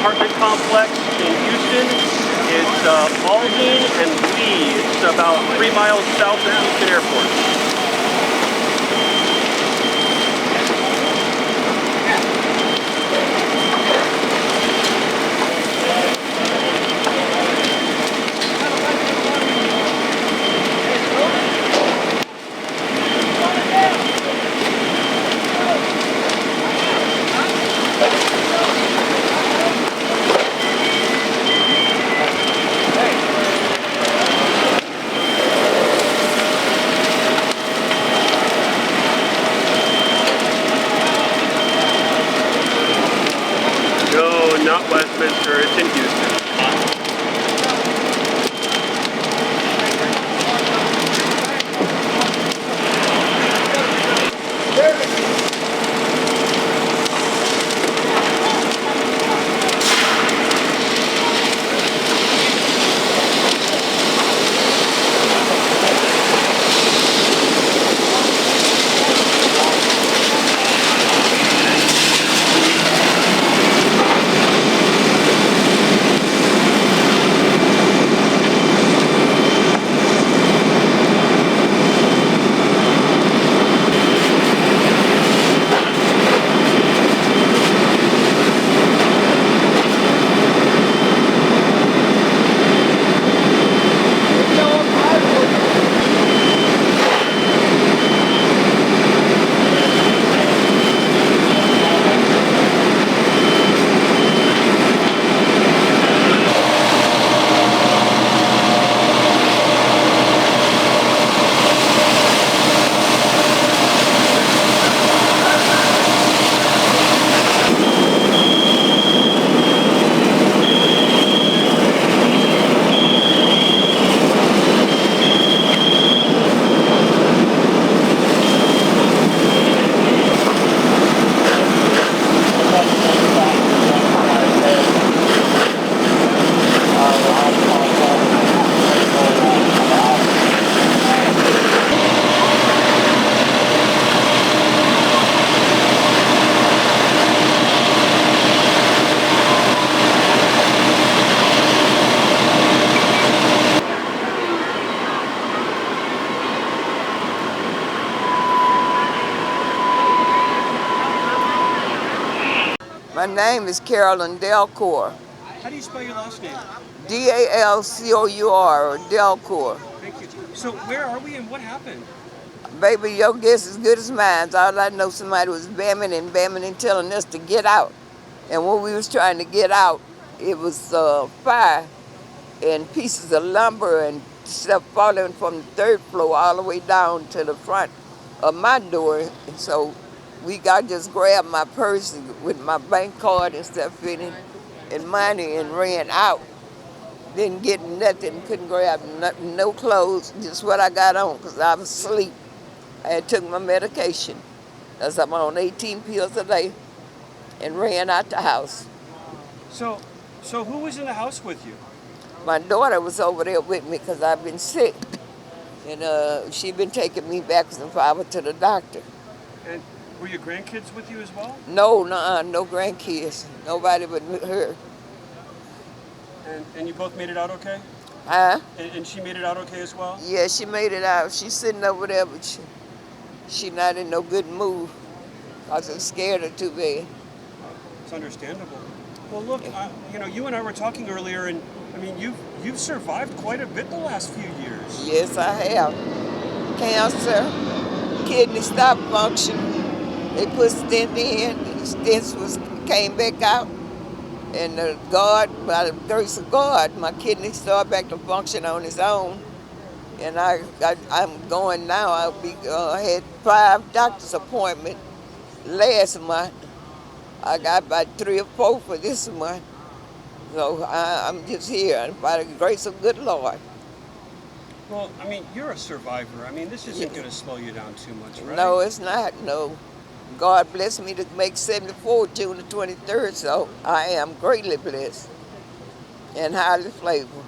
Apartment complex in Houston. It's Aldine and Lee. It's about 3 miles south of Houston Airport. Not Westminster, it's in Houston. My name is Carolyn Delcour. How do you spell your last name? Dalcour, or Delcour. Thank you. So where are we and what happened? Baby, your guess is good as mine. All I know, somebody was bamming and telling us to get out. And when we was trying to get out, it was fire and pieces of lumber and stuff falling from the 3rd floor all the way down to the front of my door. And so I just grabbed my purse with my bank card and stuff in it and money and ran out. Didn't get nothing, couldn't grab nothing, no clothes, just what I got on because I was asleep. I had took my medication. That's I'm on 18 pills a day and ran out the house. So who was in the house with you? My daughter was over there with me because I've been sick. And she'd been taking me backwards and forwards to the doctor. And were your grandkids with you as well? No, no grandkids. Nobody but her. And you both made it out okay? Huh? And she made it out okay as well? Yeah, she made it out. She's sitting over there, but she not in no good mood. I was scared her too bad. It's understandable. Well, look, you and I were talking earlier, and I mean, you've survived quite a bit the last few years. Yes, I have. Cancer, kidney stopped functioning. They put stent in, and the stents came back out. And by the grace of God, my kidney started back to function on its own. And I'm going now. I had 5 doctor's appointments last month. I got about 3 or 4 for this month. So I'm just here by the grace of good Lord. Well, I mean, you're a survivor. I mean, this isn't going to slow you down too much, right? No, it's not. No. God blessed me to make 74 June the 23rd, so I am greatly blessed and highly flavored.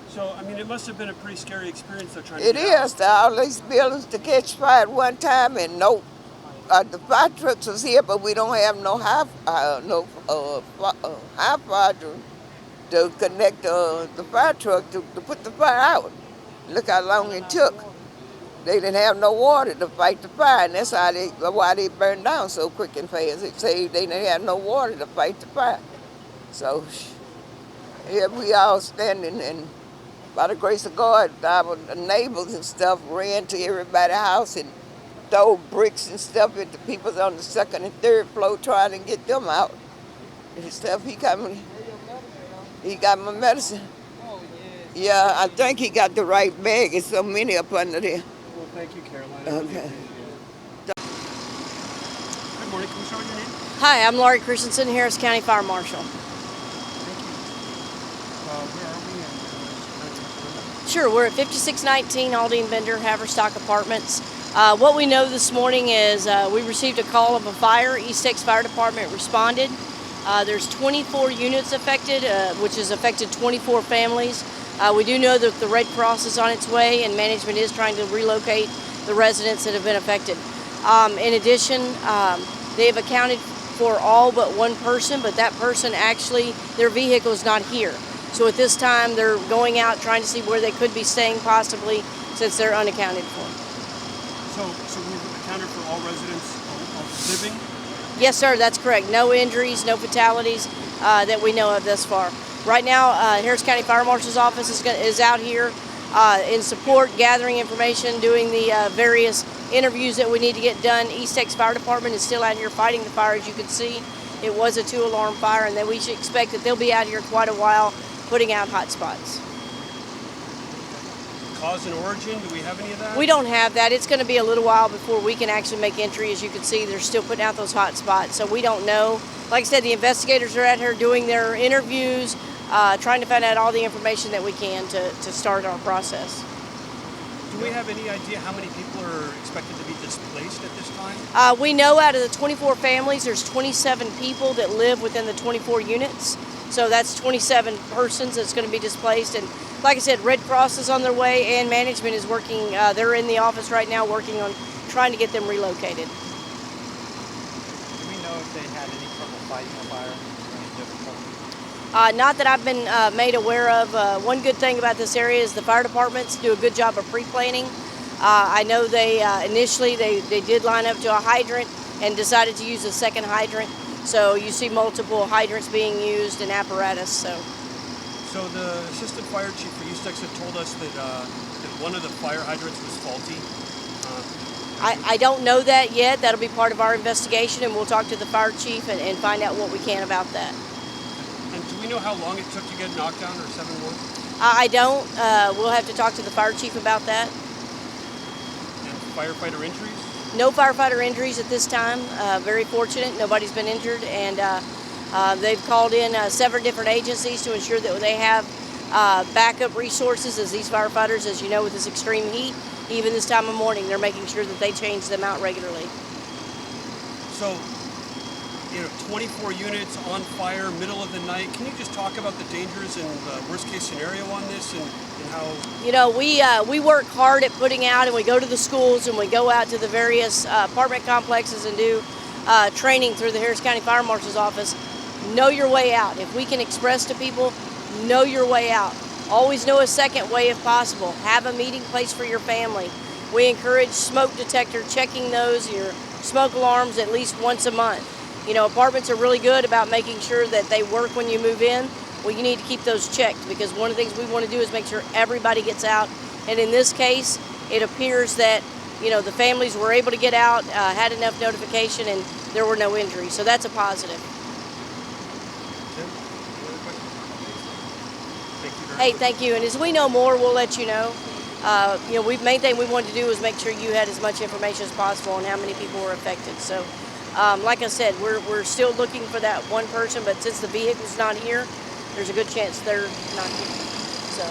So, I mean, it must have been a pretty scary experience, though, trying to It get is. All these buildings to catch fire at one time, and the fire trucks was here, but we don't have no high fire to connect the fire truck to put the fire out. Look how long it took. They didn't have no water to fight the fire, and that's why they burned down so quick and fast. They say they didn't have no water to fight the fire. So here we all standing, and by the grace of God, our neighbors and stuff ran to everybody's house and throw bricks and stuff at the people on the 2nd and 3rd floor trying to get them out and stuff. He got my medicine. Yeah, I think he got the right bag. It's so many up under there. Well, thank you, Caroline. Okay. Good morning. Can you start with your name? Hi, I'm Laurie Christensen, Harris County Fire Marshal. Thank you. Where are we? Sure, we're at 5619 Aldine Bender, Haverstock Apartments. What we know this morning is we received a call of a fire. East Texas Fire Department responded. There's 24 units affected, which has affected 24 families. We do know that the Red Cross is on its way, and management is trying to relocate the residents that have been affected. In addition, they have accounted for all but one person, but that person actually, their vehicle is not here. So at this time, they're going out trying to see where they could be staying possibly, since they're unaccounted for. So we've accounted for all residents of living? Yes, sir, that's correct. No injuries, no fatalities that we know of thus far. Right now, Harris County Fire Marshal's office is out here in support, gathering information, doing the various interviews that we need to get done. East Texas Fire Department is still out here fighting the fire, as you can see. It was a 2-alarm fire, and then we should expect that they'll be out here quite a while putting out hot spots. Cause and origin, do we have any of that? We don't have that. It's going to be a little while before we can actually make entry. As you can see, they're still putting out those hot spots, so we don't know. Like I said, the investigators are out here doing their interviews, trying to find out all the information that we can to start our process. Do we have any idea how many people are expected to be displaced at this time? We know out of the 24 families, there's 27 people that live within the 24 units. So that's 27 persons that's going to be displaced. And like I said, Red Cross is on their way, and management is working. They're in the office right now working on trying to get them relocated. Do we know if they had any trouble fighting the fire? Not that I've been made aware of. One good thing about this area is the fire departments do a good job of pre-planning. I know they initially they did line up to a hydrant and decided to use a second hydrant. So you see multiple hydrants being used and apparatus. So the assistant fire chief for East Texas told us that one of the fire hydrants was faulty. I don't know that yet. That'll be part of our investigation, and we'll talk to the fire chief and find out what we can about that. And do we know how long it took to get knocked down or 7-1? I don't. We'll have to talk to the fire chief about that. And firefighter injuries? No firefighter injuries at this time. Very fortunate. Nobody's been injured, and they've called in several different agencies to ensure that they have backup resources, as these firefighters, as you know, with this extreme heat, even this time of morning, they're making sure that they change them out regularly. So, 24 units on fire, middle of the night. Can you just talk about the dangers and worst case scenario on this and how? We work hard at putting out, and we go to the schools and we go out to the various apartment complexes and do training through the Harris County Fire Marshal's office. Know your way out. If we can express to people, know your way out. Always know a second way if possible. Have a meeting place for your family. We encourage smoke detector, checking those, your smoke alarms at least once a month. Apartments are really good about making sure that they work when you move in. Well, you need to keep those checked, because one of the things we want to do is make sure everybody gets out. And in this case, it appears that the families were able to get out, had enough notification, and there were no injuries. So that's a positive. Tim, any other questions? Thank you very Hey, much. thank you. And as we know more, we'll let you know. Main thing we wanted to do was make sure you had as much information as possible on how many people were affected. So, like I said, we're still looking for that one person, but since the vehicle's not here, there's a good chance they're not here. So.